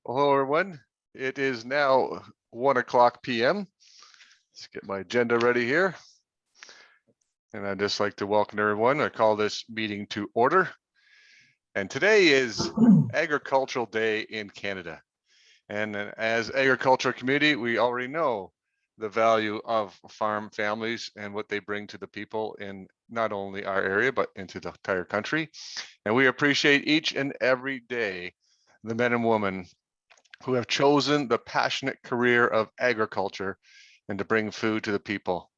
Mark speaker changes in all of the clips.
Speaker 1: Hello, everyone. It is now 1:00 p.m. Let's get my agenda ready here. And I'd just like to welcome everyone. I call this meeting to order. And today is Agricultural Day in Canada. And as agricultural community, we already know the value of farm families and what they bring to the people in not only our area, but into the entire country. And we appreciate each and every day the men and women who have chosen the passionate career of agriculture and to bring food to the people.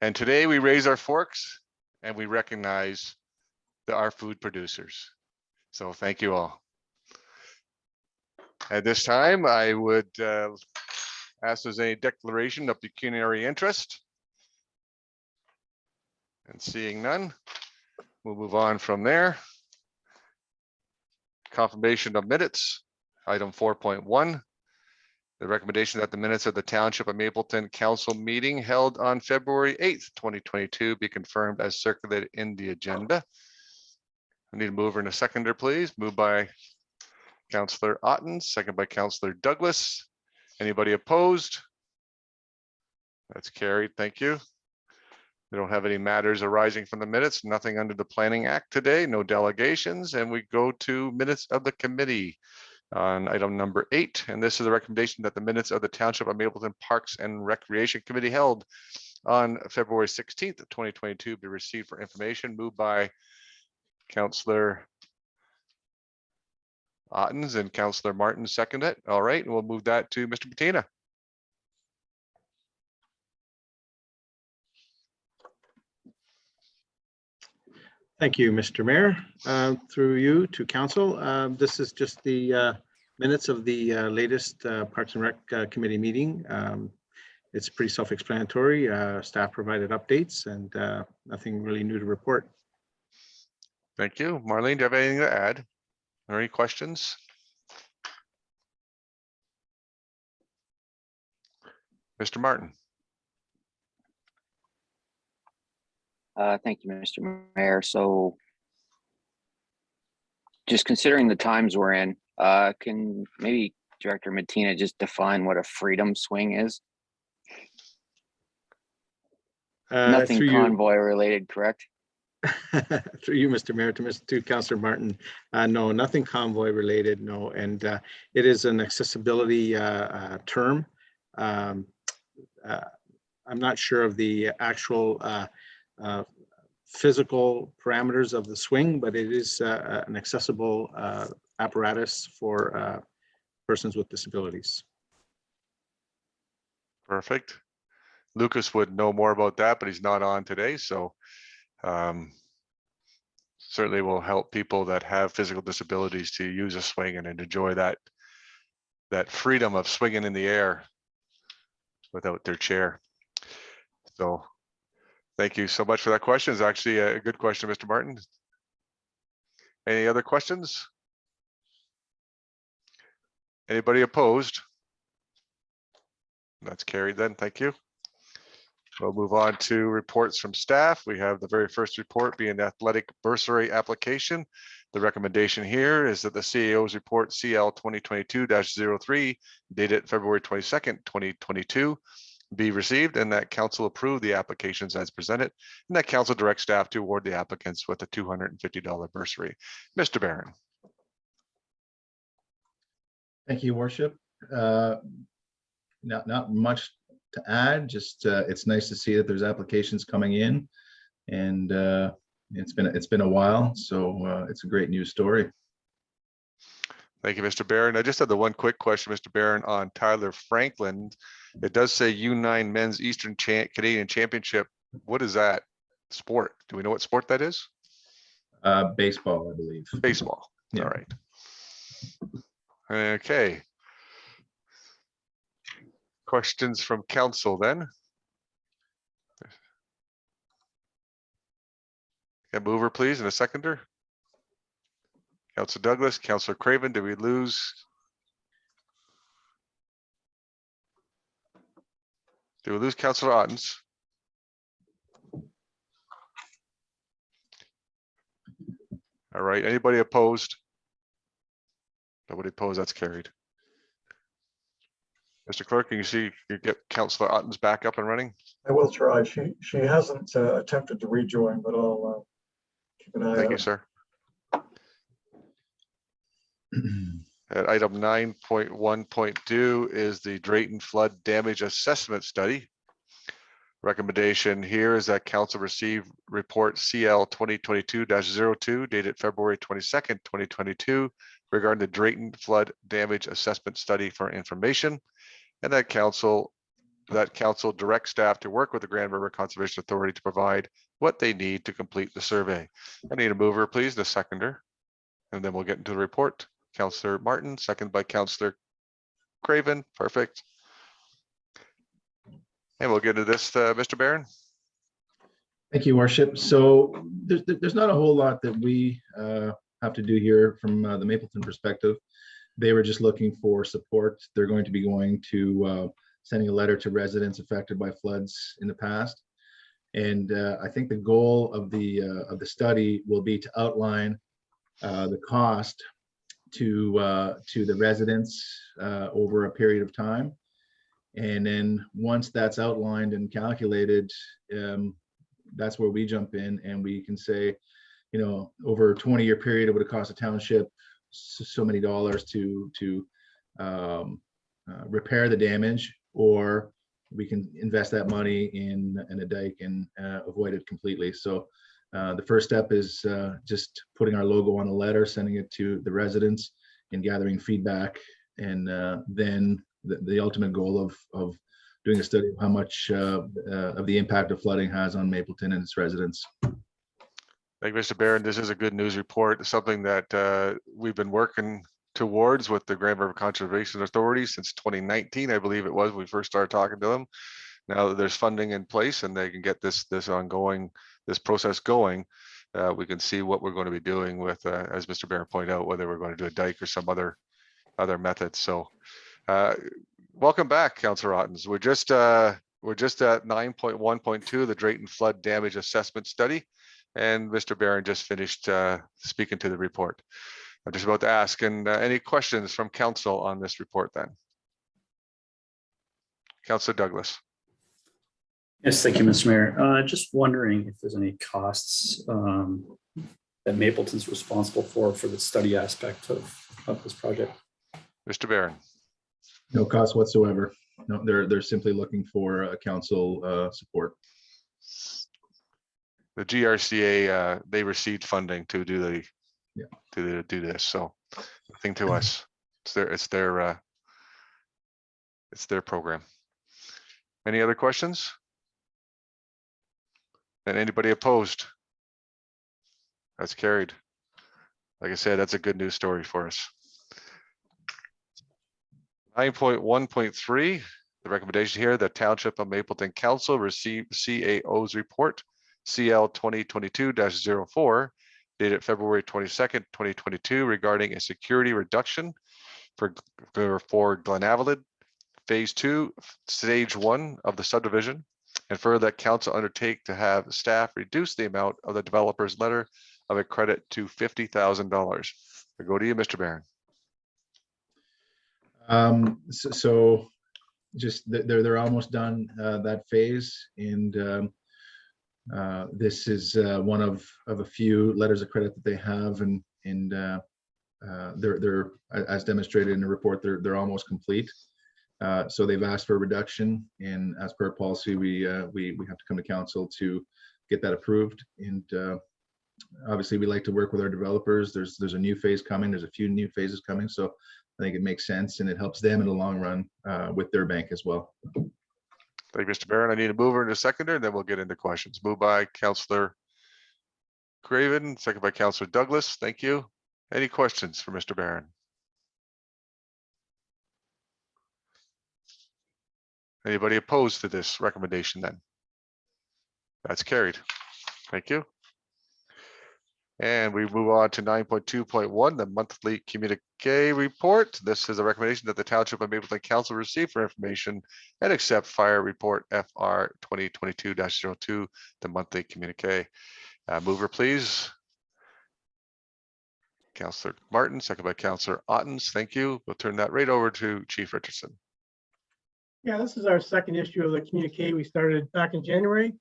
Speaker 1: And today we raise our forks and we recognize our food producers. So thank you all. At this time, I would ask if there's any declaration of pecuniary interest. And seeing none, we'll move on from there. Confirmation of minutes. Item 4.1, the recommendation that the minutes of the Township of Mapleton Council meeting held on February 8th, 2022 be confirmed as circulated in the agenda. I need a mover and a seconder, please. Moved by Councillor Otten, second by Councillor Douglas. Anybody opposed? That's carried. Thank you. We don't have any matters arising from the minutes, nothing under the Planning Act today, no delegations, and we go to minutes of the committee. On item number 8, and this is a recommendation that the minutes of the Township of Mapleton Parks and Recreation Committee held on February 16th, 2022 be received for information. Moved by Councillor Ottens and Councillor Martin second it. All right, and we'll move that to Mr. Patina.
Speaker 2: Thank you, Mr. Mayor. Through you to council, this is just the minutes of the latest Parks and Rec Committee meeting. It's pretty self-explanatory. Staff provided updates and nothing really new to report.
Speaker 1: Thank you. Marlene, do you have anything to add or any questions? Mr. Martin.
Speaker 3: Thank you, Mr. Mayor. So just considering the times we're in, can maybe Director Matina just define what a freedom swing is? Nothing convoy related, correct?
Speaker 2: Through you, Mr. Mayor, to Councillor Martin. No, nothing convoy related, no. And it is an accessibility term. I'm not sure of the actual physical parameters of the swing, but it is an accessible apparatus for persons with disabilities.
Speaker 1: Perfect. Lucas would know more about that, but he's not on today. So certainly will help people that have physical disabilities to use a swing and enjoy that freedom of swinging in the air without their chair. So thank you so much for that question. It's actually a good question, Mr. Martin. Any other questions? Anybody opposed? That's carried then. Thank you. We'll move on to reports from staff. We have the very first report being athletic bursary application. The recommendation here is that the CAO's report CL 2022-03 dated February 22nd, 2022 be received and that council approve the applications as presented and that council direct staff to award the applicants with a $250 bursary. Mr. Barron.
Speaker 4: Thank you, Worship. Not much to add, just it's nice to see that there's applications coming in, and it's been a while, so it's a great news story.
Speaker 1: Thank you, Mr. Barron. I just had the one quick question, Mr. Barron, on Tyler Franklin. It does say U9 Men's Eastern Canadian Championship. What is that sport? Do we know what sport that is?
Speaker 4: Baseball, I believe.
Speaker 1: Baseball. Yeah. All right. Okay. Questions from council then? A mover, please, and a seconder. Councillor Douglas, Councillor Craven, did we lose? Did we lose Councillor Ottens? All right, anybody opposed? Nobody opposed, that's carried. Mr. Clerk, can you get Councillor Otten's back up and running?
Speaker 5: I will try. She hasn't attempted to rejoin, but I'll keep an eye
Speaker 1: Thank you,
Speaker 5: out.
Speaker 1: sir. At item 9.1.2 is the Drayton Flood Damage Assessment Study. Recommendation here is that council receive report CL 2022-02 dated February 22nd, 2022 regarding the Drayton Flood Damage Assessment Study for information, and that council direct staff to work with the Grand River Conservation Authority to provide what they need to complete the survey. I need a mover, please, and a seconder, and then we'll get into the report. Councillor Martin, second by Councillor Craven. Perfect. And we'll get into this, Mr. Barron.
Speaker 4: Thank you, Worship. So there's not a whole lot that we have to do here from the Mapleton perspective. They were just looking for support. They're going to be going to sending a letter to residents affected by floods in the past. And I think the goal of the study will be to outline the cost to the residents over a period of time. And then once that's outlined and calculated, that's where we jump in and we can say, you know, over a 20-year period, it would have cost a township so many dollars to repair the damage, or we can invest that money in a dike and avoid it completely. So the first step is just putting our logo on a letter, sending it to the residents and gathering feedback. And then the ultimate goal of doing a study of how much of the impact of flooding has on Mapleton and its residents.
Speaker 1: Thank you, Mr. Barron. This is a good news report, something that we've been working towards with the Grand River Conservation Authority since 2019, I believe it was, when we first started talking to them. Now that there's funding in place and they can get this process going, we can see what we're going to be doing with, as Mr. Barron pointed out, whether we're going to do a dike or some other methods. So welcome back, Councillor Ottens. We're just at 9.1.2, the Drayton Flood Damage Assessment Study. And Mr. Barron just finished speaking to the report. I'm just about to ask, and any questions from council on this report then? Councillor Douglas.
Speaker 6: Yes, thank you, Mr. Mayor. Just wondering if there's any costs that Mapleton's responsible for the study aspect of this project.
Speaker 1: Mr. Barron.
Speaker 4: No cost whatsoever. No, they're simply looking for council support.
Speaker 1: The GRCA, they received funding to do the do this, so nothing to us. It's their program. Any other questions? And anybody opposed? That's carried. Like I said, that's a good news story for us. 9.1.3, the recommendation here, the Township of Mapleton Council received CAO's report, CL 2022-04, dated February 22nd, 2022, regarding a security reduction for Glenavalid, Phase 2, Stage 1 of the subdivision, and further that council undertake to have staff reduce the amount of the developer's letter of a credit to $50,000. I go to you, Mr. Barron.
Speaker 4: So just they're almost done that phase, and this is one of a few letters of credit that they have, and they're as demonstrated in the report, they're almost complete. So they've asked for a reduction, and as per policy, we have to come to council to get that approved. And obviously, we like to work with our developers. There's a new phase coming. There's a few new phases coming, so I think it makes sense, and it helps them in the long run with their bank as well.
Speaker 1: Thank you, Mr. Barron. I need a mover and a seconder, and then we'll get into questions. Moved by Councillor Craven, second by Councillor Douglas. Thank you. Any questions for Mr. Barron? Anybody opposed to this recommendation then? That's carried. Thank you. And we move on to 9.2.1, the monthly communique report. This is a recommendation that the Township of Mapleton Council receive for information and accept fire report FR 2022-02, the monthly communique. Mover, please. Councillor Martin, second by Councillor Ottens. Thank you. We'll turn that right over to Chief Richardson.
Speaker 7: Yeah, this is our second issue of the communique we started back in January.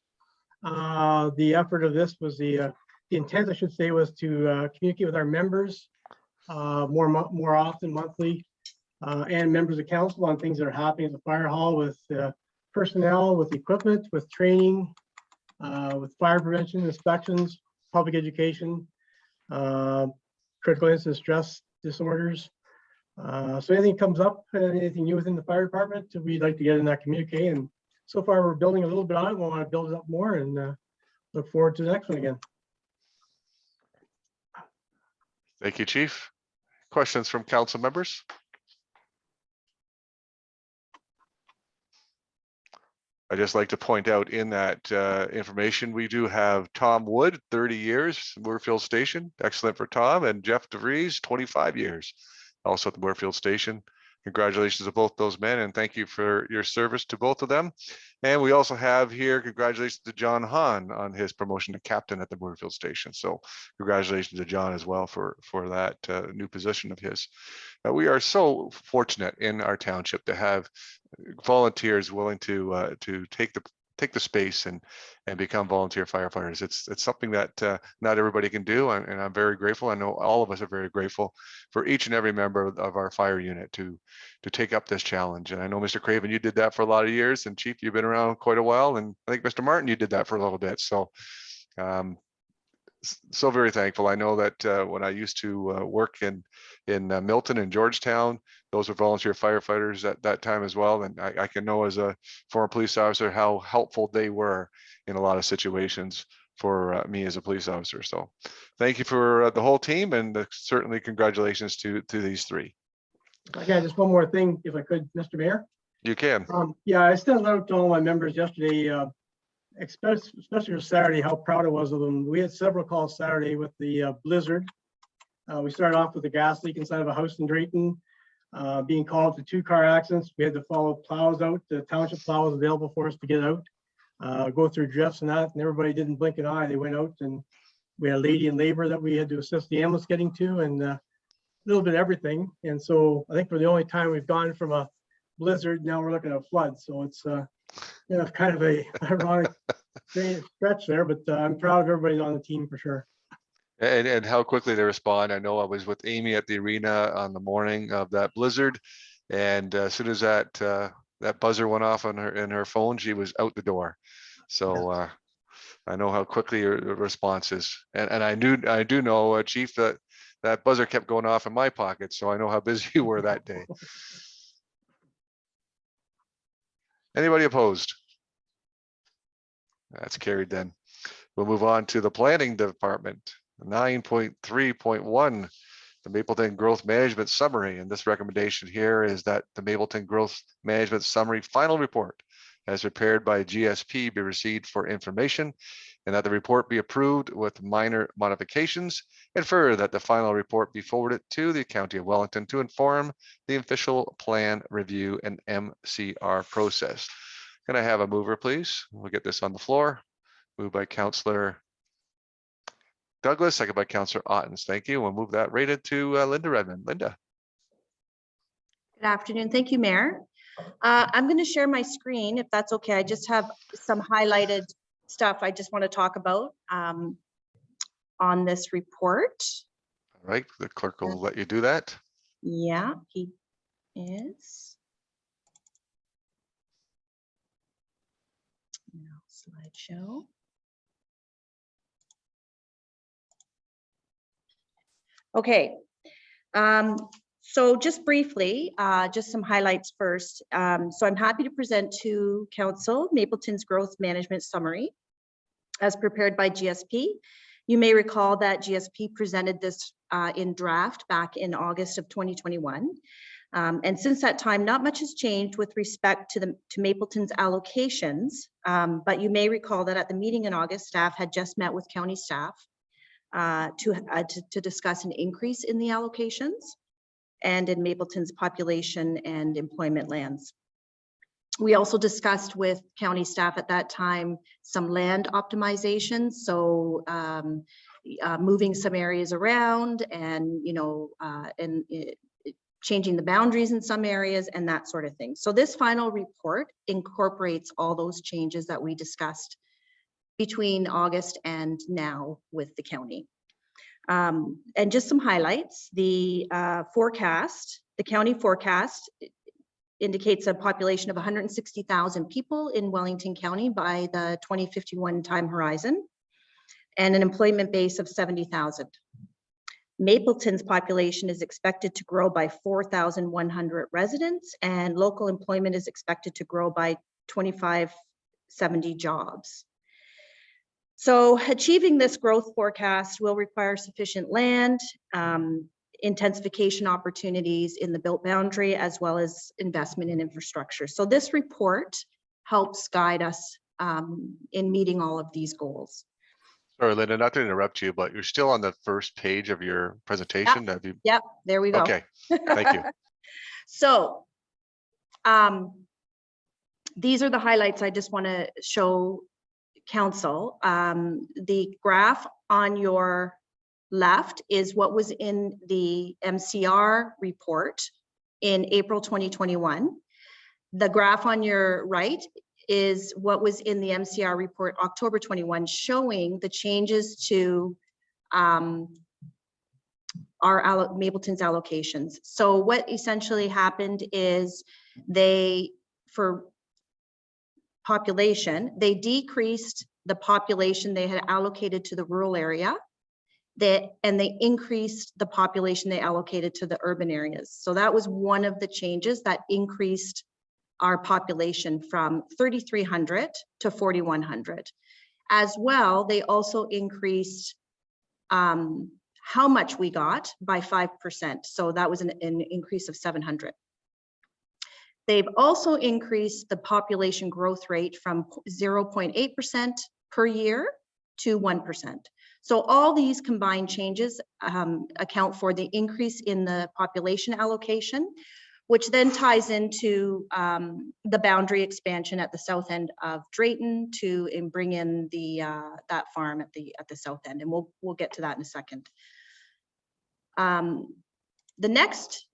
Speaker 7: The effort of this was the intent, I should say, was to communicate with our members more often, monthly, and members of council on things that are happening at the fire hall with personnel, with equipment, with training, with fire prevention, inspections, public education, critical incident stress disorders. So anything comes up, anything new within the fire department, we'd like to get in that communique. And so far, we're building a little bit on it. We want to build it up more and look forward to the next one again.
Speaker 1: Thank you, Chief. Questions from council members? I'd just like to point out in that information, we do have Tom Wood, 30 years, Moorfield Station. Excellent for Tom. And Jeff DeVries, 25 years, also at the Moorfield Station. Congratulations to both those men, and thank you for your service to both of them. And we also have here, congratulations to John Hahn on his promotion to captain at the Moorfield Station. So congratulations to John as well for that new position of his. We are so fortunate in our township to have volunteers willing to take the space and become volunteer firefighters. It's something that not everybody can do, and I'm very grateful. I know all of us are very grateful for each and every member of our fire unit to take up this challenge. And I know, Mr. Craven, you did that for a lot of years, and Chief, you've been around quite a while, and I think Mr. Martin, you did that for a little bit. So so very thankful. I know that when I used to work in Milton and Georgetown, those were volunteer firefighters at that time as well. And I can know as a former police officer how helpful they were in a lot of situations for me as a police officer. So thank you for the whole team, and certainly congratulations to these three.
Speaker 7: Okay, just one more thing, if I could, Mr. Mayor.
Speaker 1: You can.
Speaker 7: Yeah, I sent out to all my members yesterday, especially for Saturday, how proud I was of them. We had several calls Saturday with the blizzard. We started off with a gas leak inside of a house in Drayton, being called to 2 car accidents. We had to follow plows out. The township plow was available for us to get out, go through drifts and that, and everybody didn't blink an eye. They went out, and we had a lady in labor that we had to assist the ambulance getting to, and a little bit of everything. And so I think for the only time we've gone from a blizzard, now we're looking at a flood. So it's kind of a ironic stretch there, but I'm proud of everybody on the team for sure.
Speaker 1: And how quickly they respond. I know I was with Amy at the arena on the morning of that blizzard, and as soon as that buzzer went off on her phone, she was out the door. So I know how quickly your response is, and I do know, Chief, that buzzer kept going off in my pocket, so I know how busy you were that day. Anybody opposed? That's carried then. We'll move on to the planning department. 9.3.1, the Mapleton Growth Management Summary. And this recommendation here is that the Mapleton Growth Management Summary final report as prepared by GSP be received for information, and that the report be approved with minor modifications, and further that the final report be forwarded to the County of Wellington to inform the official plan review and MCR process. Can I have a mover, please? We'll get this on the floor. Moved by Councillor Douglas, second by Councillor Ottens. Thank you. We'll move that right into Linda Redmond. Linda.
Speaker 8: Good afternoon. Thank you, Mayor. I'm going to share my screen if that's okay. I just have some highlighted stuff I just want to talk about on this report.
Speaker 1: All right, the clerk will let you do that.
Speaker 8: Yeah, he is. Now, slideshow. Okay, so just briefly, just some highlights first. So I'm happy to present to Council Mapleton's Growth Management Summary as prepared by GSP. You may recall that GSP presented this in draft back in August of 2021. And since that time, not much has changed with respect to Mapleton's allocations. But you may recall that at the meeting in August, staff had just met with county staff to discuss an increase in the allocations and in Mapleton's population and employment lands. We also discussed with county staff at that time some land optimization, so moving some areas around and changing the boundaries in some areas and that sort of thing. So this final report incorporates all those changes that we discussed between August and now with the county. And just some highlights, the forecast, the county forecast indicates a population of 160,000 people in Wellington County by the 2051 time horizon, and an employment base of 70,000. Mapleton's population is expected to grow by 4,100 residents, and local employment is expected to grow by 2,570 jobs. So achieving this growth forecast will require sufficient land, intensification opportunities in the built boundary, as well as investment in infrastructure. So this report helps guide us in meeting all of these goals.
Speaker 1: Sorry, Linda, not to interrupt you, but you're still on the first page of your presentation. Have you?
Speaker 8: Yep, there we go.
Speaker 1: Okay, thank you.
Speaker 8: So these are the highlights I just want to show council. The graph on your left is what was in the MCR report in April 2021. The graph on your right is what was in the MCR report October 21, showing the changes to Mapleton's allocations. So what essentially happened is for population, they decreased the population they had allocated to the rural area, and they increased the population they allocated to the urban areas. So that was one of the changes that increased our population from 3,300 to 4,100. As well, they also increased how much we got by 5%. So that was an increase of 700. They've also increased the population growth rate from 0.8% per year to 1%. So all these combined changes account for the increase in the population allocation, which then ties into the boundary expansion at the south end of Drayton to bring in that farm at the south end, and we'll get to that in a second. The next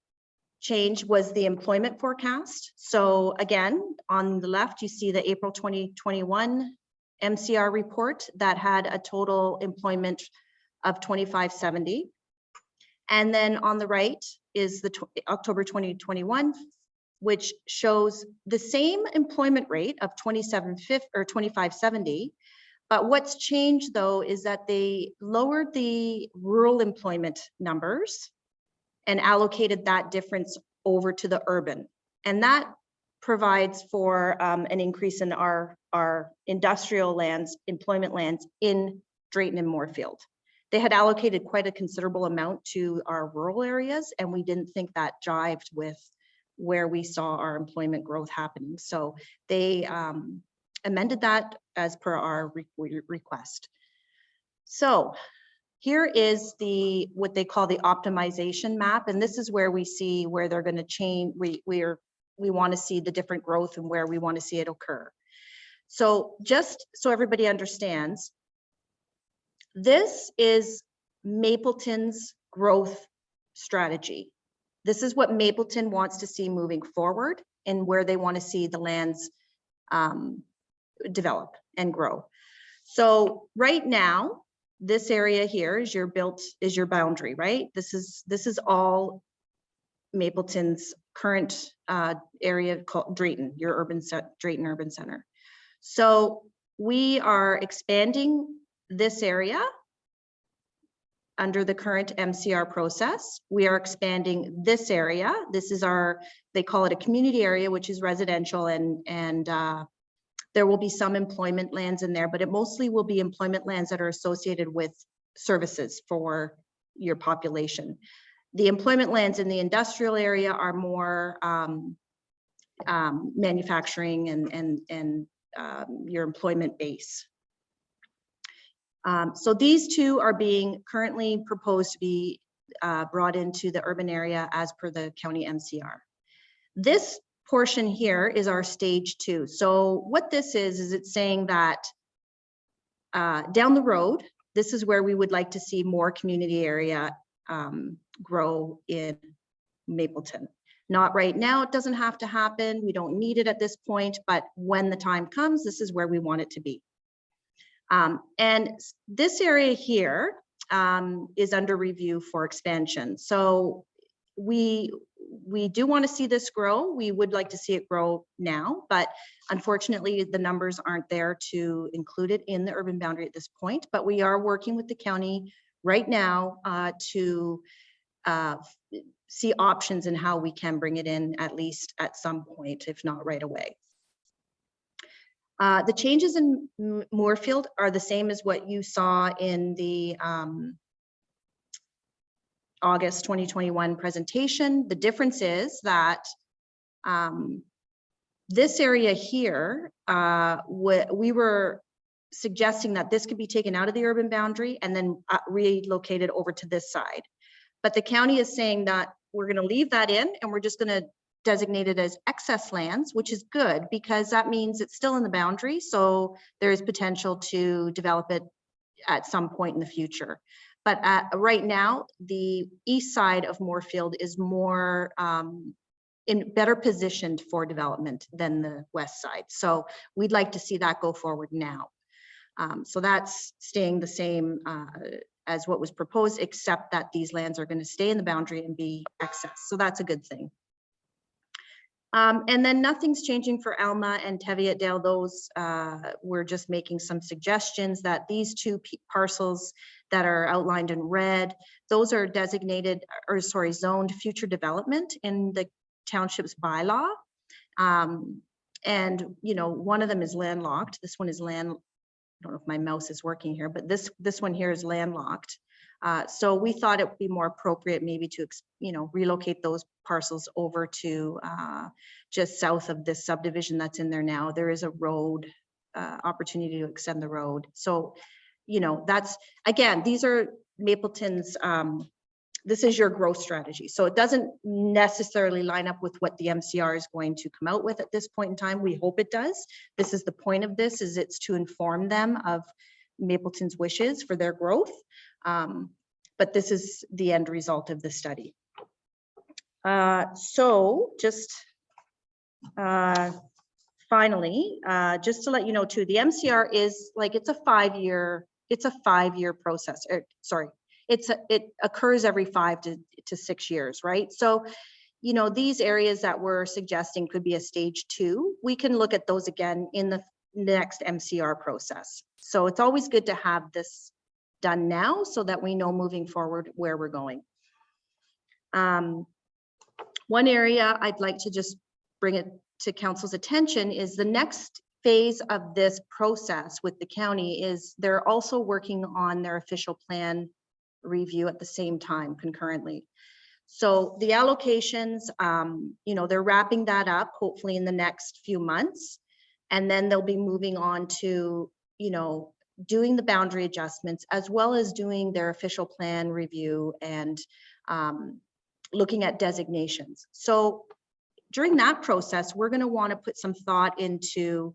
Speaker 8: change was the employment forecast. So again, on the left, you see the April 2021 MCR report that had a total employment of 2,570. And then on the right is the October 2021, which shows the same employment rate of 2,570. But what's changed though is that they lowered the rural employment numbers and allocated that difference over to the urban. And that provides for an increase in our industrial lands, employment lands in Drayton and Moorfield. They had allocated quite a considerable amount to our rural areas, and we didn't think that jived with where we saw our employment growth happening. So they amended that as per our request. So here is what they call the optimization map, and this is where we see where they're going to change. We want to see the different growth and where we want to see it occur. So just so everybody understands, this is Mapleton's growth strategy. This is what Mapleton wants to see moving forward and where they want to see the lands develop and grow. So right now, this area here is your boundary, right? This is all Mapleton's current area called Drayton, your Drayton Urban Center. So we are expanding this area under the current MCR process. We are expanding this area. This is they call it a community area, which is residential, and there will be some employment lands in there, but it mostly will be employment lands that are associated with services for your population. The employment lands in the industrial area are more manufacturing and your employment base. So these two are being currently proposed to be brought into the urban area as per the county MCR. This portion here is our stage 2. So what this is it's saying that down the road, this is where we would like to see more community area grow in Mapleton. Not right now, it doesn't have to happen. We don't need it at this point, but when the time comes, this is where we want it to be. And this area here is under review for expansion. So we do want to see this grow. We would like to see it grow now, but unfortunately the numbers aren't there to include it in the urban boundary at this point. But we are working with the county right now to see options in how we can bring it in, at least at some point, if not right away. The changes in Moorfield are the same as what you saw in the August 2021 presentation. The difference is that this area here, we were suggesting that this could be taken out of the urban boundary and then relocated over to this side. But the county is saying that we're going to leave that in and we're just going to designate it as excess lands, which is good because that means it's still in the boundary. So there is potential to develop it at some point in the future. But right now, the east side of Moorfield is more better positioned for development than the west side. So we'd like to see that go forward now. So that's staying the same as what was proposed, except that these lands are going to stay in the boundary and be excess. So that's a good thing. And then nothing's changing for Alma and Teviotdale. Those we're just making some suggestions that these two parcels that are outlined in red, those are designated, or sorry, zoned future development in the township's bylaw. And you know, one of them is landlocked. This one is I don't know if my mouse is working here, but this one here is landlocked. So we thought it would be more appropriate maybe to, you know, relocate those parcels over to just south of this subdivision that's in there now. There is a road opportunity to extend the road. So, you know, that's, again, these are Mapleton's, this is your growth strategy. So it doesn't necessarily line up with what the MCR is going to come out with at this point in time. We hope it does. This is the point of this, is it's to inform them of Mapleton's wishes for their growth. But this is the end result of the study. So just finally, just to let you know too, the MCR is like, it's a 5-year process. Sorry, it occurs every 5 to 6 years, right? So, you know, these areas that we're suggesting could be a stage 2. We can look at those again in the next MCR process. So it's always good to have this done now so that we know moving forward where we're going. One area I'd like to just bring it to council's attention is the next phase of this process with the county is they're also working on their official plan review at the same time concurrently. So the allocations, you know, they're wrapping that up hopefully in the next few months, and then they'll be moving on to, you know, doing the boundary adjustments as well as doing their official plan review and looking at designations. So during that process, we're going to want to put some thought into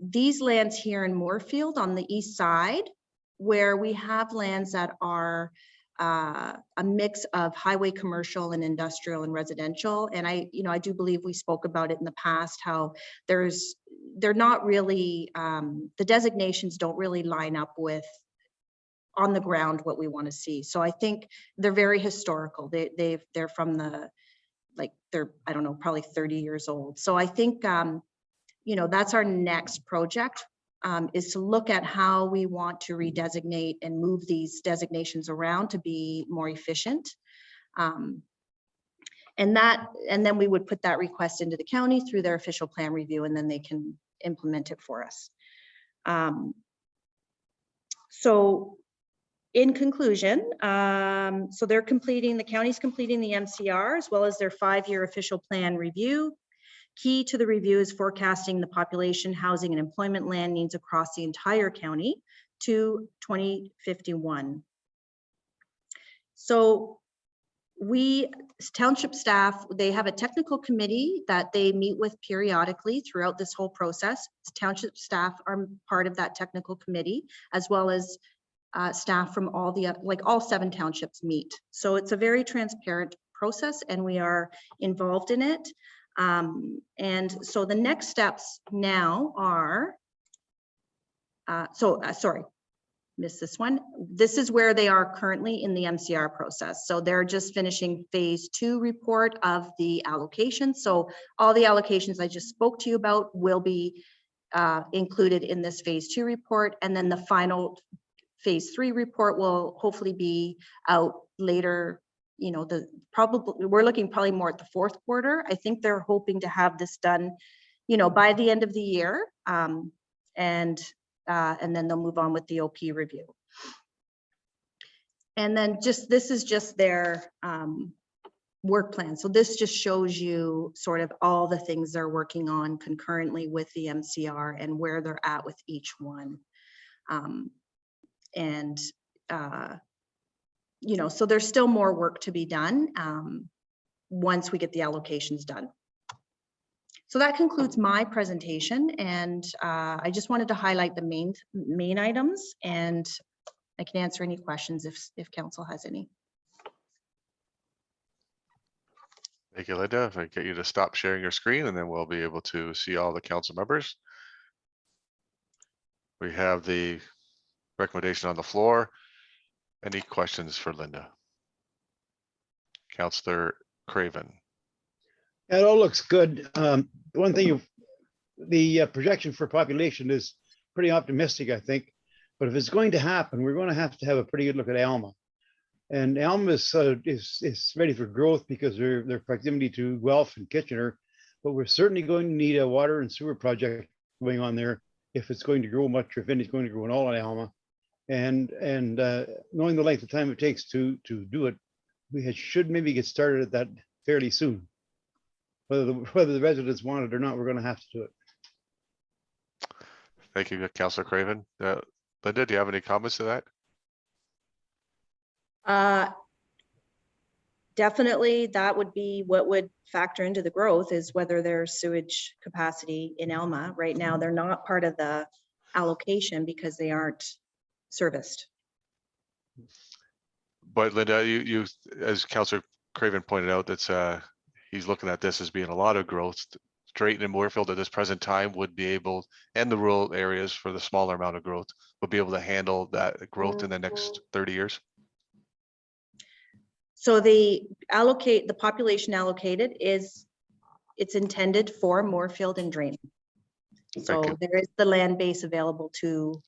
Speaker 8: these lands here in Moorfield on the east side, where we have lands that are a mix of highway, commercial, and industrial and residential. And I do believe we spoke about it in the past, how they're not really, the designations don't really line up with on the ground what we want to see. So I think they're very historical. They're from the, like, they're, I don't know, probably 30 years old. So I think, you know, that's our next project, is to look at how we want to redesignate and move these designations around to be more efficient. And then we would put that request into the county through their official plan review, and then they can implement it for us. So in conclusion, so the county's completing the MCR as well as their 5-year official plan review. Key to the review is forecasting the population, housing, and employment land needs across the entire county to 2051. So township staff, they have a technical committee that they meet with periodically throughout this whole process. Township staff are part of that technical committee, as well as staff from all 7 townships meet. So it's a very transparent process, and we are involved in it. And so the next steps now are, sorry, missed this one. This is where they are currently in the MCR process. So they're just finishing phase 2 report of the allocation. So all the allocations I just spoke to you about will be included in this phase 2 report. And then the final phase 3 report will hopefully be out later. You know, we're looking probably more at the 4th quarter. I think they're hoping to have this done, you know, by the end of the year. And then they'll move on with the OP review. And then this is just their work plan. So this just shows you sort of all the things they're working on concurrently with the MCR and where they're at with each one. You know, so there's still more work to be done once we get the allocations done. So that concludes my presentation, and I just wanted to highlight the main items, and I can answer any questions if council has any.
Speaker 1: Thank you, Linda. If I get you to stop sharing your screen, and then we'll be able to see all the council members. We have the recommendation on the floor. Any questions for Linda? Councillor Craven.
Speaker 9: It all looks good. One thing, the projection for population is pretty optimistic, I think. But if it's going to happen, we're going to have a pretty good look at Alma. And Alma is ready for growth because their proximity to Guelph and Kitchener. But we're certainly going to need a water and sewer project going on there if it's going to grow much, or if anything's going to grow at all in Alma. And knowing the length of time it takes to do it, we should maybe get started at that fairly soon. Whether the residents want it or not, we're going to have to do it.
Speaker 1: Thank you, Councillor Craven. Linda, do you have any comments to that?
Speaker 8: Definitely, that would be what would factor into the growth, is whether there's sewage capacity in Alma. Right now, they're not part of the allocation because they aren't serviced.
Speaker 1: But Linda, you as Councillor Craven pointed out, that's he's looking at this as being a lot of growth. Drayton and Moorfield at this present time would be able, and the rural areas for the smaller amount of growth, would be able to handle that growth in the next 30 years.
Speaker 8: So the population allocated it's intended for Moorfield and Drayton. So there is the land base available to,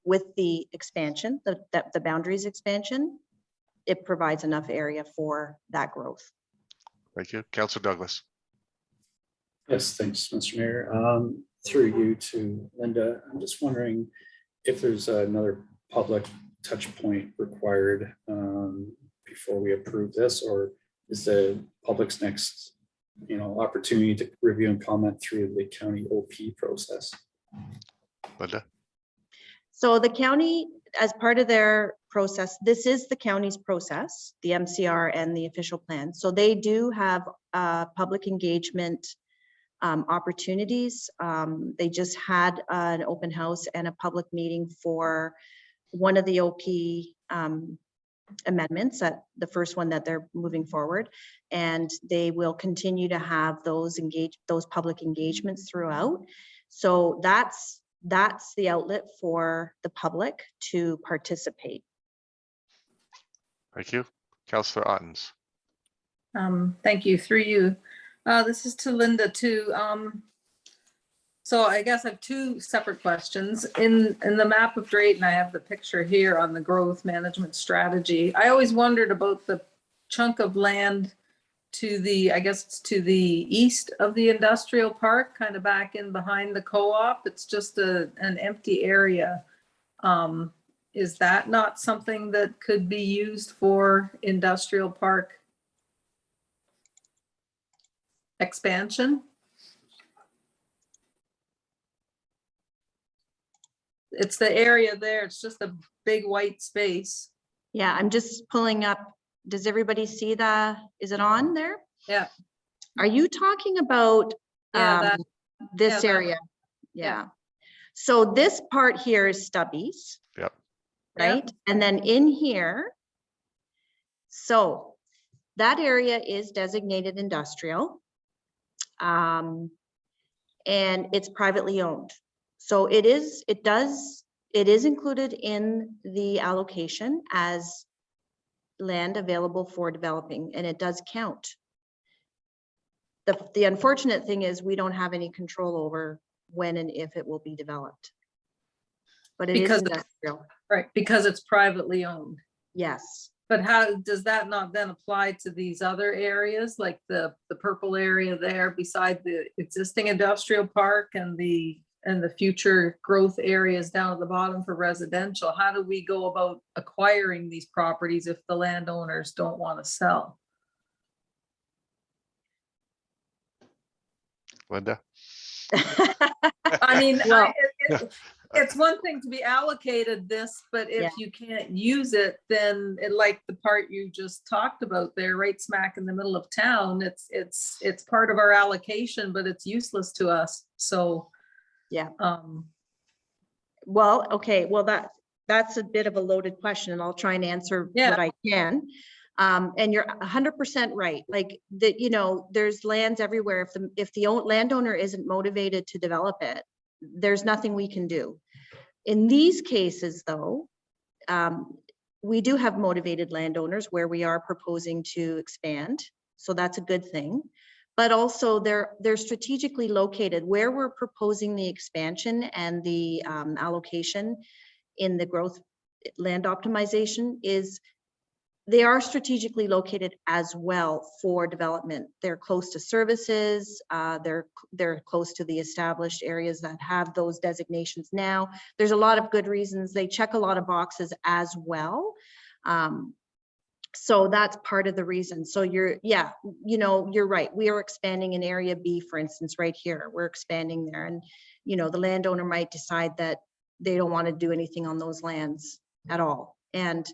Speaker 8: with the expansion, the boundaries expansion, it provides enough area for that growth.
Speaker 1: Thank you. Councillor Douglas.
Speaker 6: Yes, thanks, Mr. Mayor. Through you to Linda, I'm just wondering if there's another public touch point required before we approve this, or is the public's next, opportunity to review and comment through the county OP process?
Speaker 1: Linda.
Speaker 8: So the county, as part of their process, this is the county's process, the MCR and the official plan. So they do have public engagement opportunities. They just had an open house and a public meeting for one of the OP amendments, that the first one that they're moving forward, and they will continue to have those public engagements throughout. So that's the outlet for the public to participate.
Speaker 1: Thank you. Councillor Ottens.
Speaker 10: Thank you. Through you. This is to Linda too. So I guess I have two separate questions. In the map of Drayton, I have the picture here on the growth management strategy. I always wondered about the chunk of land to the, I guess it's to the east of the industrial park, kind of back in behind the co-op. It's just an empty area. Is that not something that could be used for industrial park expansion? It's the area there. It's just a big white space.
Speaker 8: Yeah, I'm just pulling up. Does everybody see is it on there?
Speaker 10: Yeah.
Speaker 8: Are you talking about this area? Yeah. So this part here is Stubbies.
Speaker 1: Yep.
Speaker 8: Right. Yep. And then in here, so That area is designated industrial. And it's privately owned. So it is included in the allocation as land available for developing, and it does count. The unfortunate thing is we don't have any control over when and if it will be developed. But it is
Speaker 10: Because
Speaker 8: industrial.
Speaker 10: Right, because it's privately owned.
Speaker 8: Yes.
Speaker 10: But how does that not then apply to these other areas, like the purple area there beside the existing industrial park and the future growth areas down at the bottom for residential? How do we go about acquiring these properties if the landowners don't want to sell?
Speaker 1: Linda?
Speaker 10: I mean,
Speaker 8: Well,
Speaker 10: it's one thing to be allocated this, but if
Speaker 8: Yeah.
Speaker 10: you can't use it, then like the part you just talked about there, right smack in the middle of town, it's part of our allocation, but it's useless to us. So
Speaker 8: Yeah.
Speaker 10: um,
Speaker 8: Well, okay, well, that's a bit of a loaded question, and I'll try and answer
Speaker 10: Yeah.
Speaker 8: what I can. And you're 100% right. Like that, there's lands everywhere. If the landowner isn't motivated to develop it, there's nothing we can do. In these cases, though, we do have motivated landowners where we are proposing to expand. So that's a good thing. But also they're strategically located where we're proposing the expansion and the allocation in the growth land optimization is they are strategically located as well for development. They're close to services. They're close to the established areas that have those designations now. There's a lot of good reasons. They check a lot of boxes as well. So that's part of the reason. So you're right. We are expanding in area B, for instance, right here. We're expanding there, and the landowner might decide that they don't want to do anything on those lands at all. And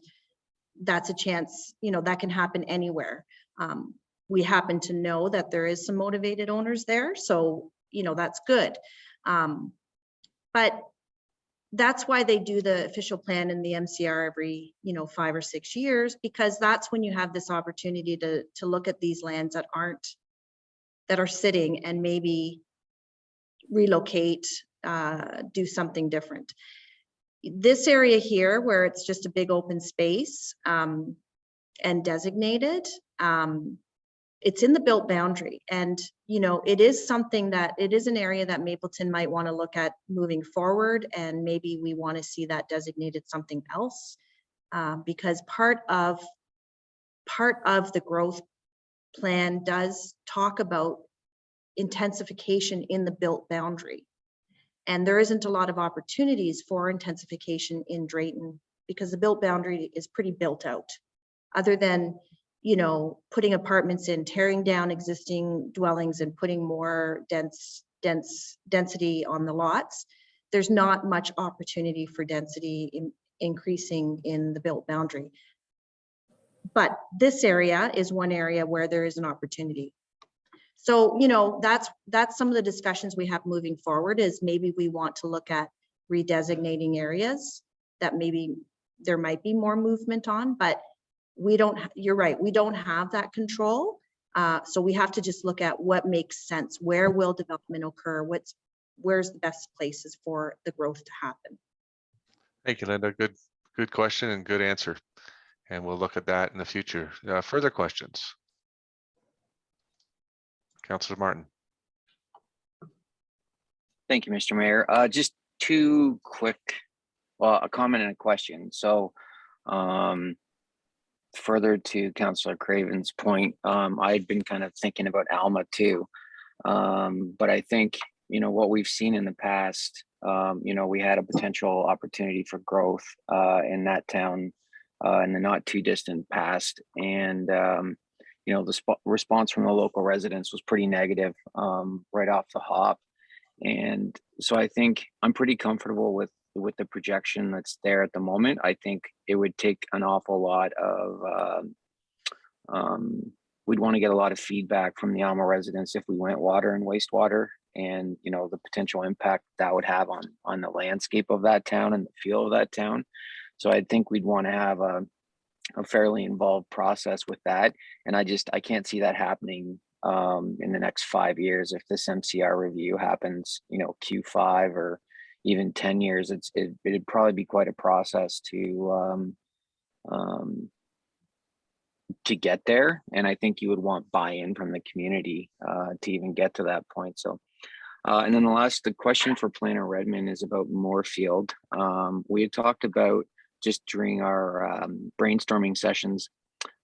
Speaker 8: that's a chance, that can happen anywhere. We happen to know that there is some motivated owners there, so that's good. But that's why they do the official plan in the MCR every 5 or 6 years, because that's when you have this opportunity to look at these lands that are sitting and maybe relocate, do something different. This area here where it's just a big open space and designated, it's in the built boundary, and it is something that it is an area that Mapleton might want to look at moving forward, and maybe we want to see that designated something else, because part of the growth plan does talk about intensification in the built boundary. And there isn't a lot of opportunities for intensification in Drayton because the built boundary is pretty built out. Other than, putting apartments in, tearing down existing dwellings and putting more density on the lots, there's not much opportunity for density increasing in the built boundary. But this area is one area where there is an opportunity. So, that's some of the discussions we have moving forward is maybe we want to look at redesignating areas that maybe there might be more movement on, but you're right, we don't have that control. So we have to just look at what makes sense. Where will development occur? Where's the best places for the growth to happen?
Speaker 1: Thank you, Linda. Good question and good answer. And we'll look at that in the future. Further questions? Councillor Martin.
Speaker 3: Thank you, Mr. Mayor. Just two quick, a comment and a question. So further to Councillor Craven's point, I'd been kind of thinking about Alma too. But I think, what we've seen in the past, we had a potential opportunity for growth in that town in the not too distant past. And the response from the local residents was pretty negative right off the hop. And so I think I'm pretty comfortable with the projection that's there at the moment. I think it would take an awful lot of, we'd want to get a lot of feedback from the Alma residents if we went water and wastewater, and the potential impact that would have on the landscape of that town and the feel of that town. So I think we'd want to have a fairly involved process with that. And I can't see that happening in the next 5 years. If this MCR review happens, Q5 or even 10 years, it'd probably be quite a process to get there. And I think you would want buy-in from the community to even get to that point. So, and then the question for Planner Redmond is about Moorfield. We had talked about just during our brainstorming sessions,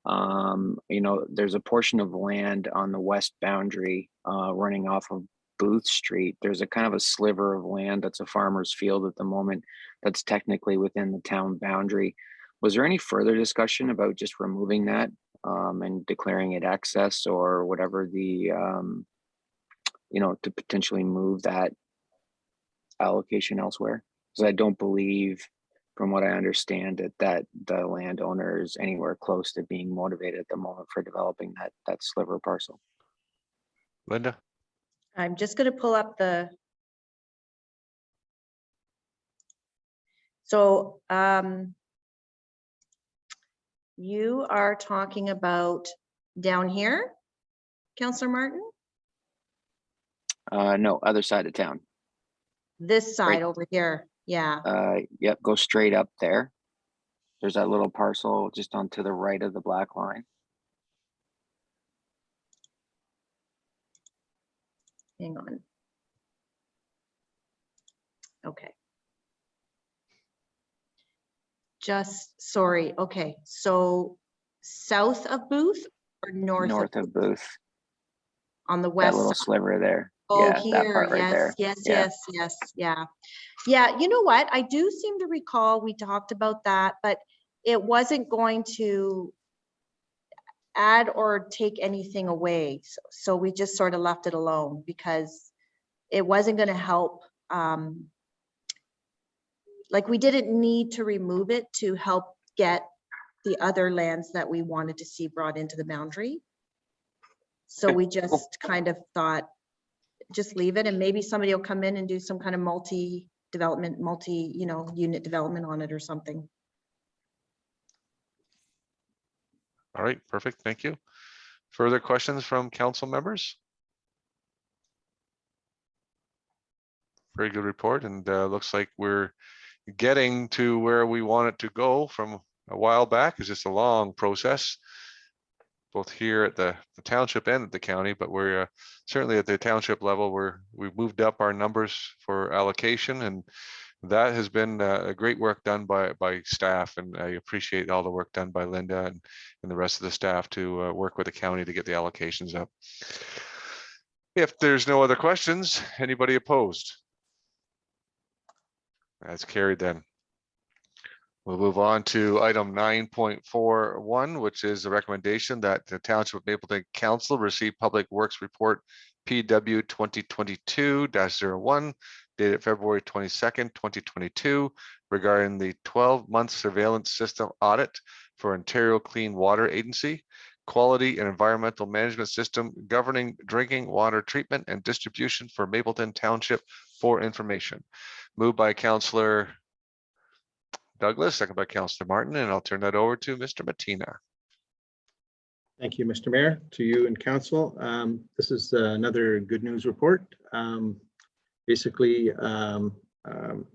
Speaker 3: there's a portion of land on the west boundary running off of Booth Street. There's a kind of a sliver of land that's a farmer's field at the moment that's technically within the town boundary. Was there any further discussion about just removing that and declaring it excess or whatever to potentially move that allocation elsewhere? Because I don't believe, from what I understand, that the landowner is anywhere close to being motivated at the moment for developing that sliver parcel.
Speaker 1: Linda?
Speaker 8: I'm just going to pull up so you are talking about down here, Councillor Martin?
Speaker 3: No, other side of town.
Speaker 8: This side
Speaker 3: Right.
Speaker 8: over here, yeah.
Speaker 3: Yep, go straight up there. There's that little parcel just on to the right of the black line.
Speaker 8: Hang on. Okay. Sorry, okay, so south of Booth or north
Speaker 3: Of Booth.
Speaker 8: on the
Speaker 3: That
Speaker 8: west
Speaker 3: little
Speaker 8: side?
Speaker 3: sliver there.
Speaker 8: Oh,
Speaker 3: Yeah, that
Speaker 8: here,
Speaker 3: part right
Speaker 8: yes,
Speaker 3: there.
Speaker 8: yes,
Speaker 3: Yeah.
Speaker 8: yes, yeah. Yeah, you know what? I do seem to recall we talked about that, but it wasn't going to add or take anything away. So we just sort of left it alone because it wasn't going to help. Like we didn't need to remove it to help get the other lands that we wanted to see brought into the boundary. So we just kind of thought, just leave it and maybe somebody will come in and do some kind of multi-development, unit development on it or something.
Speaker 1: All right, perfect. Thank you. Further questions from council members? Very good report, and looks like we're getting to where we want it to go from a while back. It's just a long process, both here at the township and at the county, but we're certainly at the township level we've moved up our numbers for allocation, and that has been a great work done by staff, and I appreciate all the work done by Linda and the rest of the staff to work with the county to get the allocations up. If there's no other questions, anybody opposed? That's carried then. We'll move on to item 9.41, which is a recommendation that the Township of Mapleton Council receive Public Works Report PW 2022-01 dated February 22nd, 2022 regarding the 12-month surveillance system audit for Ontario Clean Water Agency, quality and environmental management system governing drinking water treatment and distribution for Mapleton Township for information. Moved by Councillor Douglas, second by Councillor Martin, and I'll turn that over to Mr. Matina.
Speaker 2: Thank you, Mr. Mayor, to you and council. This is another good news report. Basically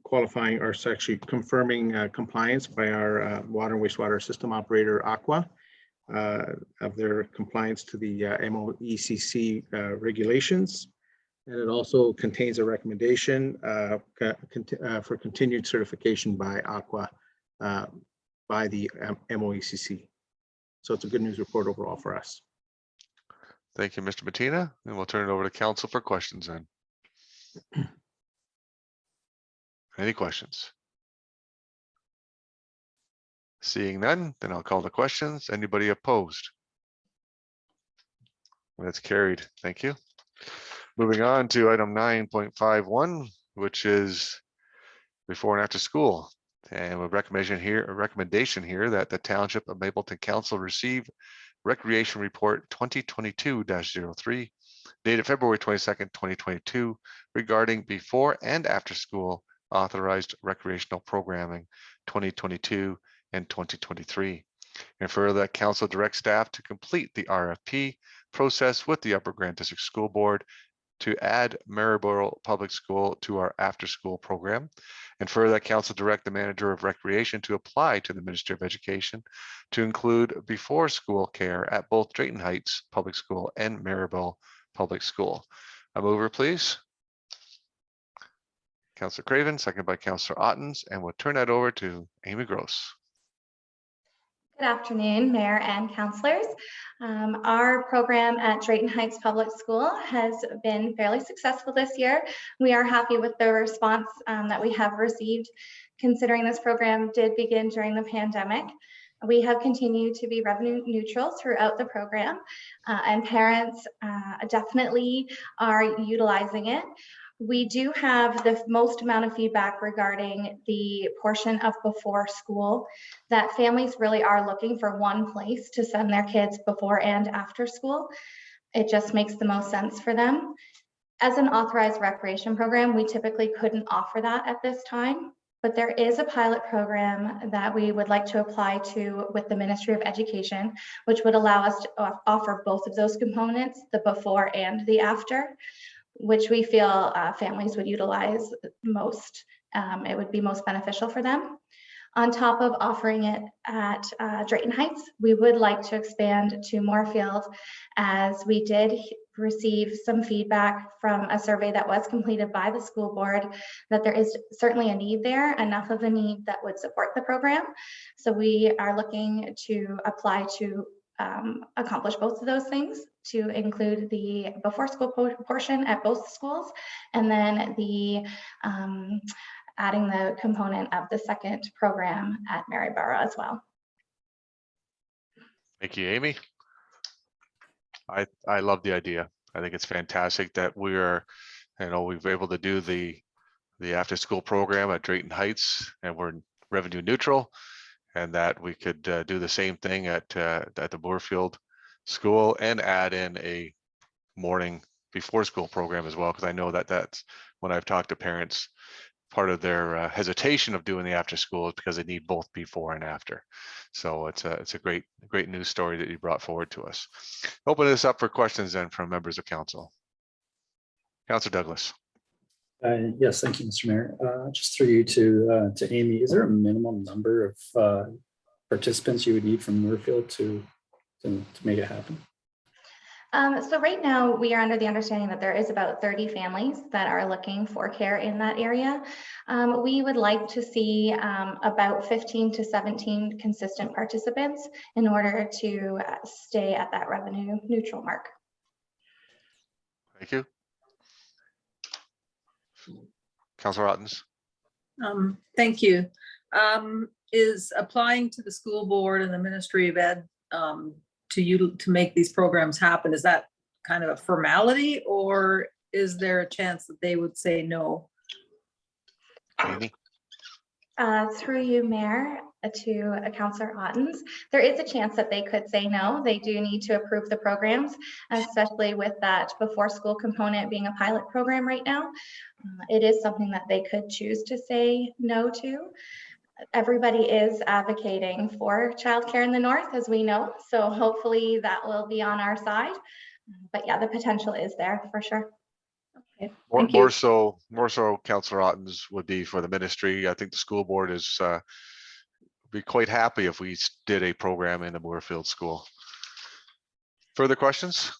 Speaker 2: qualifying or actually confirming compliance by our water and wastewater system operator, Aqua, of their compliance to the MOECC regulations. And it also contains a recommendation for continued certification by Aqua by the MOECC. So it's a good news report overall for us.
Speaker 1: Thank you, Mr. Matina, and we'll turn it over to council for questions then. Any questions? Seeing none, then I'll call the questions. Anybody opposed? That's carried. Thank you. Moving on to item 9.51, which is before and after school. And a recommendation here that the Township of Mapleton Council receive Recreation Report 2022-03 dated February 22nd, 2022 regarding before and after school authorized recreational programming 2022 and 2023. And further, that council direct staff to complete the RFP process with the Upper Grand District School Board to add Maryborough Public School to our after-school program. And further, that council direct the manager of recreation to apply to the Ministry of Education to include before-school care at both Drayton Heights Public School and Maryborough Public School. A mover, please. Councillor Craven, second by Councillor Ottens, and we'll turn that over to Amy Gross.
Speaker 11: Good afternoon, Mayor and councillors. Our program at Drayton Heights Public School has been fairly successful this year. We are happy with the response that we have received, considering this program did begin during the pandemic. We have continued to be revenue neutral throughout the program, and parents definitely are utilizing it. We do have the most amount of feedback regarding the portion of before school, that families really are looking for one place to send their kids before and after school. It just makes the most sense for them. As an authorized recreation program, we typically couldn't offer that at this time, but there is a pilot program that we would like to apply to with the Ministry of Education, which would allow us to offer both of those components, the before and the after, which we feel families would utilize most. It would be most beneficial for them. On top of offering it at Drayton Heights, we would like to expand to Moorfield, as we did receive some feedback from a survey that was completed by the school board that there is certainly a need there, enough of a need that would support the program. So we are looking to apply to accomplish both of those things, to include the before school portion at both schools, and then the adding the component of the second program at Maryborough as well.
Speaker 1: Thank you, Amy. I love the idea. I think it's fantastic that we are, we've been able to do the after school program at Drayton Heights, and we're revenue neutral, and that we could do the same thing at the Moorfield School and add in a morning before school program as well, because I know that that's when I've talked to parents, part of their hesitation of doing the after school is because they need both before and after. So it's a great news story that you brought forward to us. Open this up for questions then from members of council. Councillor Douglas.
Speaker 6: Yes, thank you, Mr. Mayor. Just through you to Amy, is there a minimum number of participants you would need from Moorfield to make it happen?
Speaker 11: So right now we are under the understanding that there is about 30 families that are looking for care in that area. We would like to see about 15 to 17 consistent participants in order to stay at that revenue neutral mark.
Speaker 1: Thank you. Councillor Ottens.
Speaker 10: Thank you. Is applying to the school board and the Ministry of Ed to make these programs happen, is that kind of a formality, or is there a chance that they would say no?
Speaker 1: Amy.
Speaker 11: Through you, Mayor, to Councillor Ottens, there is a chance that they could say no. They do need to approve the programs, especially with that before school component being a pilot program right now. It is something that they could choose to say no to. Everybody is advocating for childcare in the north, as we know, so hopefully that will be on our side. But yeah, the potential is there for sure.
Speaker 10: Okay,
Speaker 1: More so, Councillor Ottens would be for the ministry. I think the school board is be quite happy if we did a program in the Moorfield School. Further questions?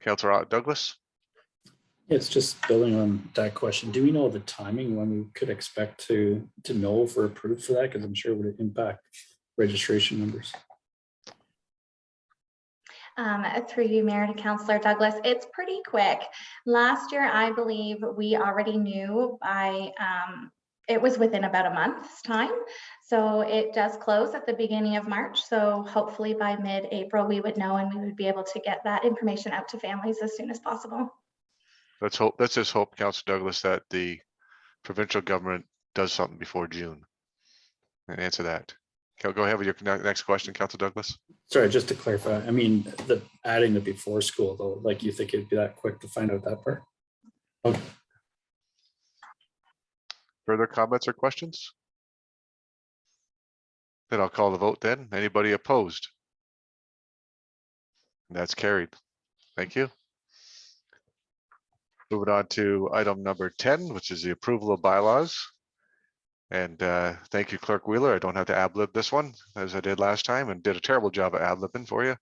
Speaker 1: Councillor Douglas.
Speaker 6: It's just building on that question. Do we know the timing when we could expect to know if we're approved for that? Because I'm sure it would impact registration numbers.
Speaker 11: Through you, Mayor, to Councillor Douglas, it's pretty quick. Last year, I believe we already knew by, it was within about a month's time. So it does close at the beginning of March. So hopefully by mid-April, we would know, and we would be able to get that information out to families as soon as possible.
Speaker 1: Let's just hope, Councillor Douglas, that the provincial government does something before June and answer that. Go ahead with your next question, Councillor Douglas.
Speaker 6: Sorry, just to clarify, I mean, adding the before school though, like you think it'd be that quick to find out that part? Okay.
Speaker 1: Further comments or questions? Then I'll call the vote then. Anybody opposed? And that's carried. Thank you. Moving on to item number 10, which is the approval of bylaws. And thank you, Clerk Wheeler. I don't have to ad-lib this one as I did last time and did a terrible job at ad-libbing for you.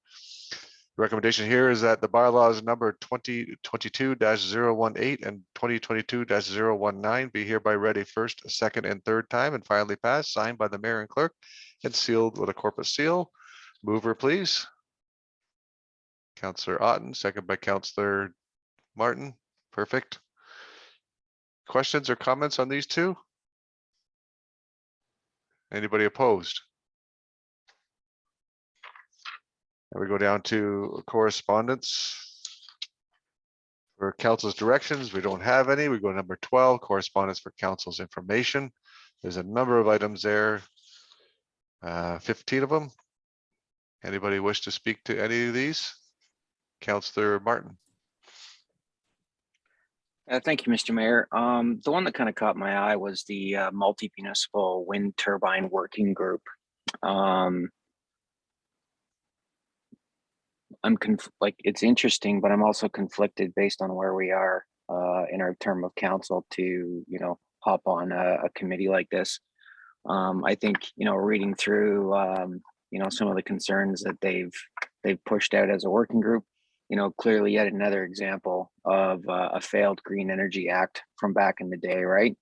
Speaker 1: The recommendation here is that the bylaws number 2022-018 and 2022-019 be hereby read a first, second, and third time and finally passed, signed by the mayor and clerk and sealed with a corporate seal. Mover, please. Councillor Otten, second by Councillor Martin. Perfect. Questions or comments on these two? Anybody opposed? And we go down to correspondence. For council's directions, we don't have any. We go to number 12, correspondence for council's information. There's a number of items there, 15 of them. Anybody wish to speak to any of these? Councillor Martin.
Speaker 3: Thank you, Mr. Mayor. The one that kind of caught my eye was the multi-municipal wind turbine working group. It's interesting, but I'm also conflicted based on where we are in our term of council to, hop on a committee like this. I think, reading through, some of the concerns that they've pushed out as a working group, clearly yet another example of a failed Green Energy Act from back in the day, right?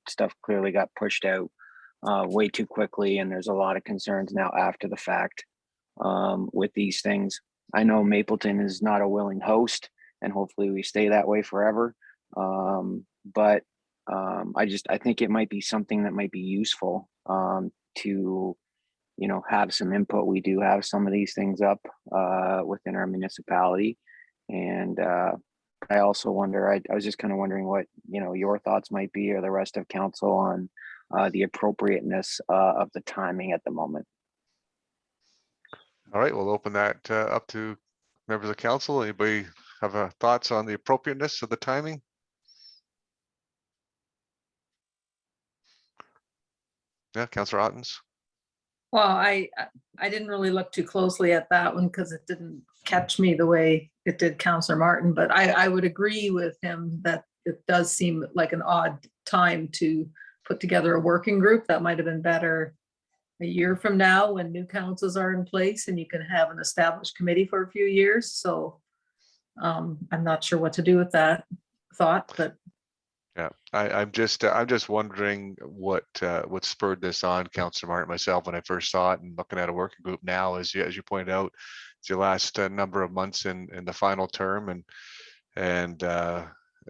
Speaker 3: Stuff clearly got pushed out way too quickly, and there's a lot of concerns now after the fact with these things. I know Mapleton is not a willing host, and hopefully we stay that way forever. But I think it might be something that might be useful to have some input. We do have some of these things up within our municipality. And I also wonder, I was just kind of wondering what, your thoughts might be, or the rest of council on the appropriateness of the timing at the moment.
Speaker 1: All right, we'll open that up to members of council. Anybody have thoughts on the appropriateness of the timing? Yeah, Councillor Ottens.
Speaker 10: Well, I didn't really look too closely at that one because it didn't catch me the way it did Councillor Martin, but I would agree with him that it does seem like an odd time to put together a working group. That might have been better a year from now when new councils are in place and you can have an established committee for a few years. So I'm not sure what to do with that thought, but
Speaker 1: Yeah, I'm just wondering what spurred this on, Councillor Martin, myself, when I first saw it, and looking at a working group now, as you pointed out, it's your last number of months in the final term, and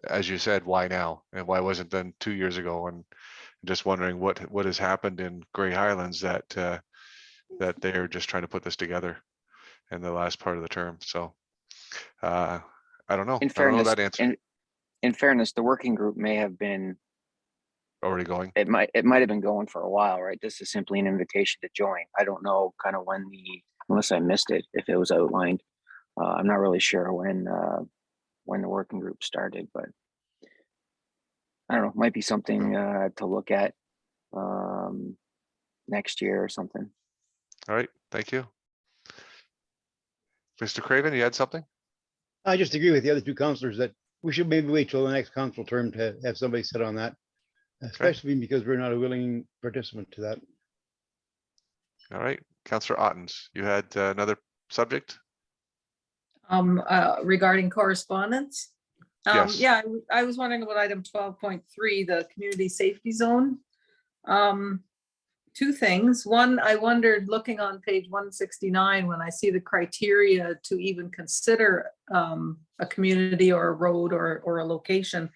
Speaker 1: as you said, why now, and why wasn't done 2 years ago? And just wondering what has happened in Grey Highlands that they're just trying to put this together in the last part of the term. So I don't know.
Speaker 3: In
Speaker 1: I don't know
Speaker 3: fairness,
Speaker 1: that answer.
Speaker 3: In fairness, the working group may have been
Speaker 1: Already going.
Speaker 3: It might have been going for a while, right? This is simply an invitation to join. I don't know kind of when unless I missed it, if it was outlined. I'm not really sure when the working group started, but I don't know, might be something to look at next year or something.
Speaker 1: All right, thank you. Mr. Craven, you had something?
Speaker 9: I just agree with the other two councillors that we should maybe wait till the next council term to have somebody sit on that, especially because we're not a willing participant to that.
Speaker 1: All right, Councillor Ottens, you had another subject?
Speaker 10: Regarding correspondence.
Speaker 1: Yes.
Speaker 10: Yeah, I was wondering about item 12.3, the community safety zone. Two things. One, I wondered, looking on page 169, when I see the criteria to even consider a community or a road or a location,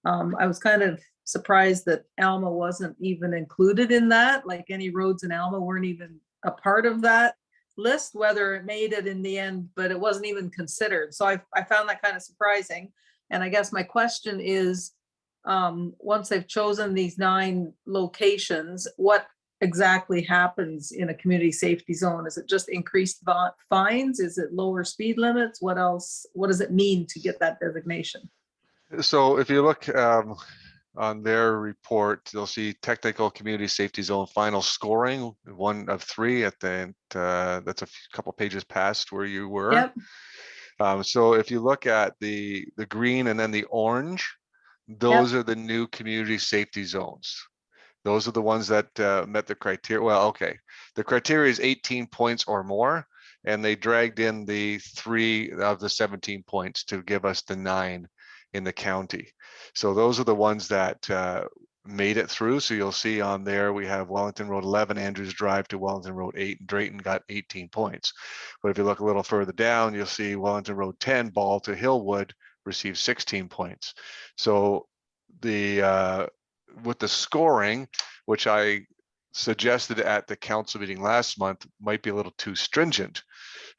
Speaker 10: I was kind of surprised that Alma wasn't even included in that. Like, any roads in Alma weren't even a part of that list, whether it made it in the end, but it wasn't even considered. So I found that kind of surprising. And I guess my question is, once they've chosen these 9 locations, what exactly happens in a community safety zone? Is it just increased fines? Is it lower speed limits? What else? What does it mean to get that designation?
Speaker 1: So if you look, on their report, you'll see technical community safety zone final scoring, 1 of 3 at the end. That's a couple pages past where you were.
Speaker 10: Yep.
Speaker 1: So if you look at the green and then the orange, those are the new community safety zones. Those are the ones that met the criteria. Well, okay, the criteria is 18 points or more, and they dragged in the 3 of the 17 points to give us the 9 in the county. So those are the ones that made it through. So you'll see on there, we have Wellington Road 11, Andrews Drive to Wellington Road 8, and Drayton got 18 points. But if you look a little further down, you'll see Wellington Road 10, Ball to Hillwood received 16 points. So the with the scoring, which I suggested at the council meeting last month, might be a little too stringent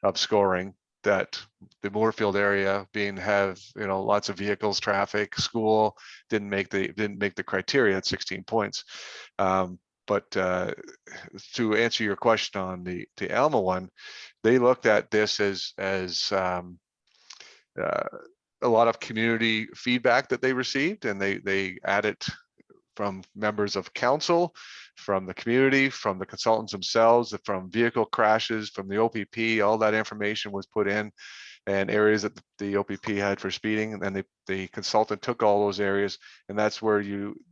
Speaker 1: of scoring, that the Moorfield area have lots of vehicles, traffic, school didn't make the criteria at 16 points. But to answer your question on the Alma one, they looked at this as a lot of community feedback that they received, and they added from members of council, from the community, from the consultants themselves, from vehicle crashes, from the OPP. All that information was put in, and areas that the OPP had for speeding, and then the consultant took all those areas, and that's where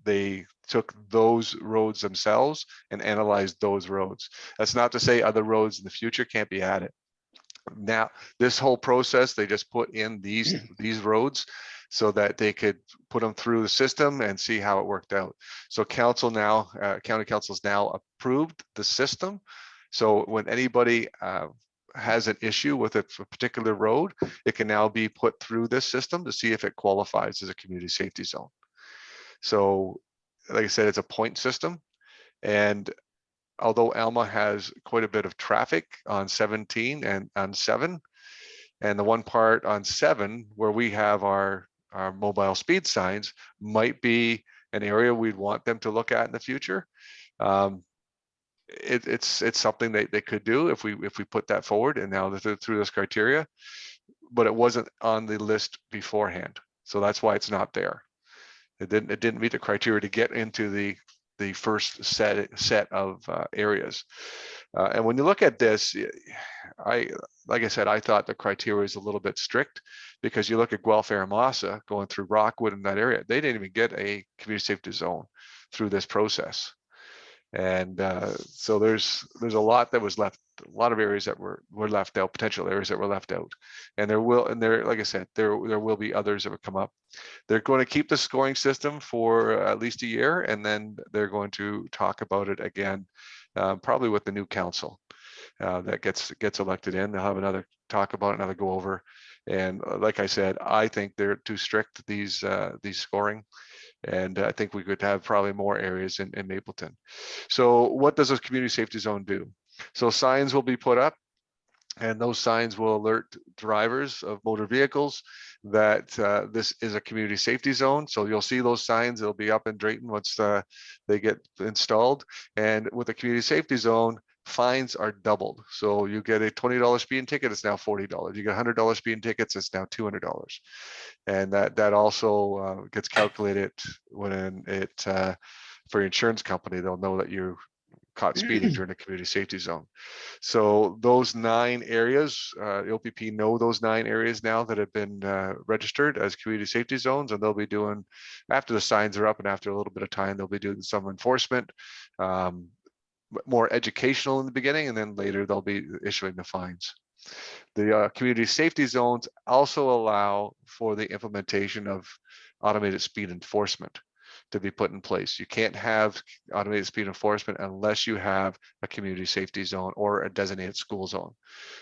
Speaker 1: they took those roads themselves and analyzed those roads. That's not to say other roads in the future can't be added. Now, this whole process, they just put in these roads so that they could put them through the system and see how it worked out. So council now, county council's now approved the system. So when anybody has an issue with a particular road, it can now be put through this system to see if it qualifies as a community safety zone. So like I said, it's a point system. And although Alma has quite a bit of traffic on 17 and on 7, and the one part on 7 where we have our mobile speed signs might be an area we'd want them to look at in the future. It's something they could do if we put that forward, and now that they're through this criteria, but it wasn't on the list beforehand, so that's why it's not there. It didn't meet the criteria to get into the first set of areas. And when you look at this, like I said, I thought the criteria is a little bit strict, because you look at Guelph Aramasa going through Rockwood in that area, they didn't even get a community safety zone through this process. And so there's a lot that was left, a lot of areas that were left out, potential areas that were left out. And like I said, there will be others that will come up. They're going to keep the scoring system for at least a year, and then they're going to talk about it again, probably with the new council that gets elected in. They'll have another talk about it, another go over. And like I said, I think they're too strict, these scoring. And I think we could have probably more areas in Mapleton. So what does a community safety zone do? So signs will be put up, and those signs will alert drivers of motor vehicles that this is a community safety zone. So you'll see those signs, they'll be up in Drayton once they get installed. And with a community safety zone, fines are doubled. So you get a $20 speeding ticket, it's now $40. You get $100 speeding tickets, it's now $200. And that also gets calculated when it for your insurance company, they'll know that you caught speeding during the community safety zone. So those 9 areas, the OPP know those 9 areas now that have been registered as community safety zones, and they'll be doing, after the signs are up and after a little bit of time, they'll be doing some enforcement, more educational in the beginning, and then later they'll be issuing the fines. The community safety zones also allow for the implementation of automated speed enforcement to be put in place. You can't have automated speed enforcement unless you have a community safety zone or a designated school zone.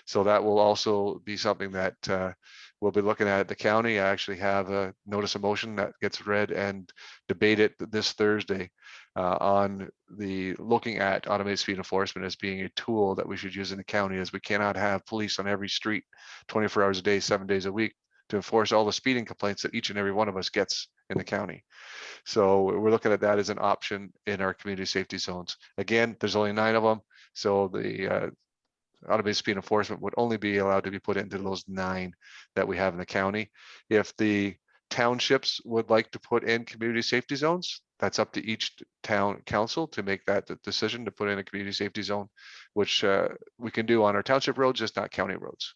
Speaker 1: So that will also be something that we'll be looking at the county. I actually have a notice of motion that gets read and debated this Thursday on the looking at automated speed enforcement as being a tool that we should use in the county, as we cannot have police on every street 24 hours a day, 7 days a week to enforce all the speeding complaints that each and every one of us gets in the county. So we're looking at that as an option in our community safety zones. Again, there's only 9 of them. So the automated speed enforcement would only be allowed to be put into those 9 that we have in the county. If the townships would like to put in community safety zones, that's up to each town council to make that decision to put in a community safety zone, which we can do on our township roads, just not county roads.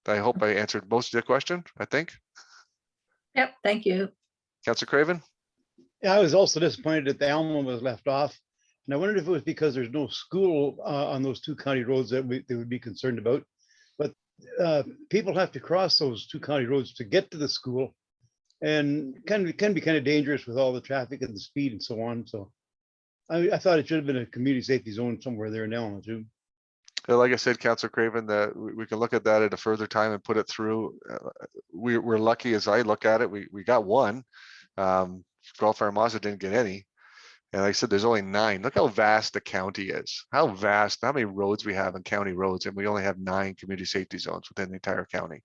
Speaker 1: I hope I answered most of the question, I think.
Speaker 10: Yep, thank you.
Speaker 1: Councillor Craven?
Speaker 9: Yeah, I was also disappointed that the Alma was left off. And I wondered if it was because there's no school on those two county roads that they would be concerned about. But people have to cross those two county roads to get to the school. And can be kind of dangerous with all the traffic and the speed and so on. So I thought it should have been a community safety zone somewhere there in Alma too.
Speaker 1: Like I said, Councillor Craven, that we can look at that at a further time and put it through. We're lucky, as I look at it, we got one. Gulf Armasa didn't get any. And like I said, there's only 9. Look how vast the county is. How vast, how many roads we have in county roads, and we only have 9 community safety zones within the entire county.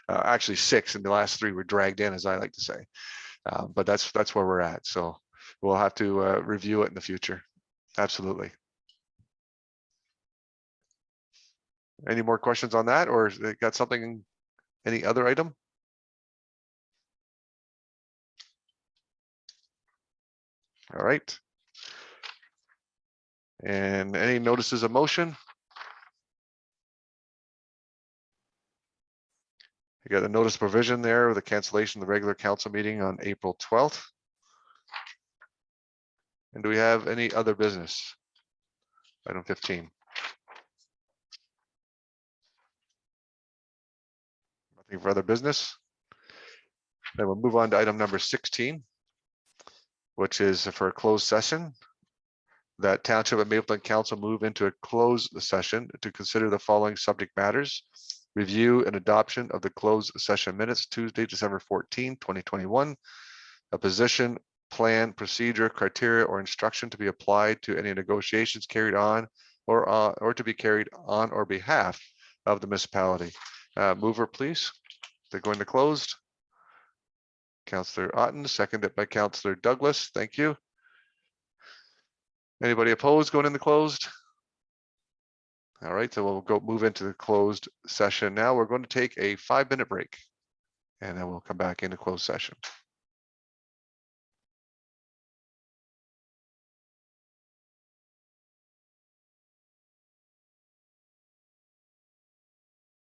Speaker 1: Actually 6, and the last 3 were dragged in, as I like to say. But that's where we're at. So we'll have to review it in the future. Absolutely. Any more questions on that, or they got something, any other item? All right. And any notices of motion? You got a notice provision there with the cancellation of the regular council meeting on April 12th. And do we have any other business? Item 15. Nothing for other business. Then we'll move on to item number 16, which is for a closed session. That Township of Mapleton Council move into a closed session to consider the following subject matters: review and adoption of the closed session minutes, Tuesday, December 14, 2021. A position, plan, procedure, criteria, or instruction to be applied to any negotiations carried on or to be carried on or behalf of the municipality. Mover, please. They're going to closed. Councillor Otten, seconded by Councillor Douglas. Thank you. Anybody opposed going in the closed? All right, so we'll go move into the closed session now. We're going to take a 5-minute break, and then we'll come back into closed session.